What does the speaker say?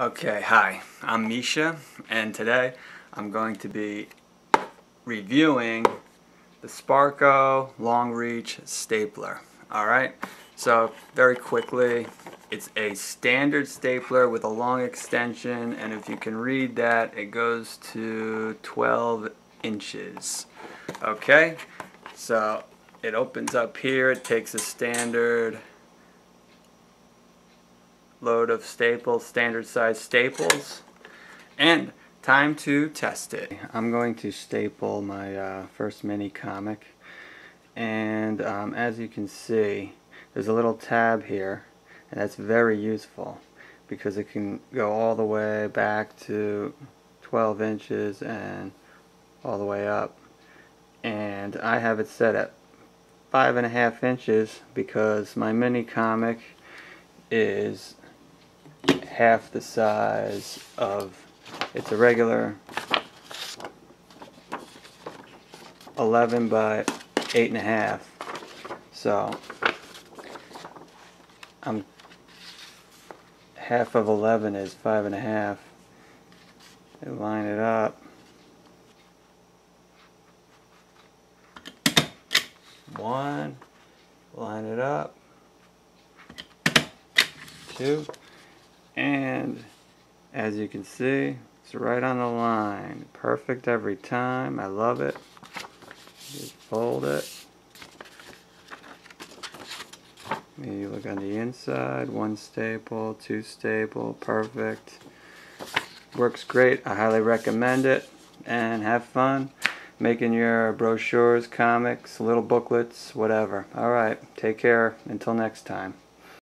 Okay, hi, I'm Misha, and today I'm going to be reviewing the Sparco Long Reach Stapler. Alright, so very quickly, it's a standard stapler with a long extension, and if you can read that, it goes to 12 inches. Okay, so it opens up here, it takes a standard load of staples, standard size staples, and time to test it. I'm going to staple my first mini comic, and as you can see, there's a little tab here, and that's very useful because it can go all the way back to 12 inches and all the way up, and I have it set at 5.5 inches because my mini comic is half the size of, it's a regular 11 by 8.5, so half of 11 is 5.5. And line it up. 1, line it up. 2, and as you can see, it's right on the line. Perfect every time. I love it. Just fold it. Maybe look on the inside. 1 staple, 2 staple. Perfect. Works great. I highly recommend it. And have fun making your brochures, comics, little booklets, whatever. Alright, take care. Until next time.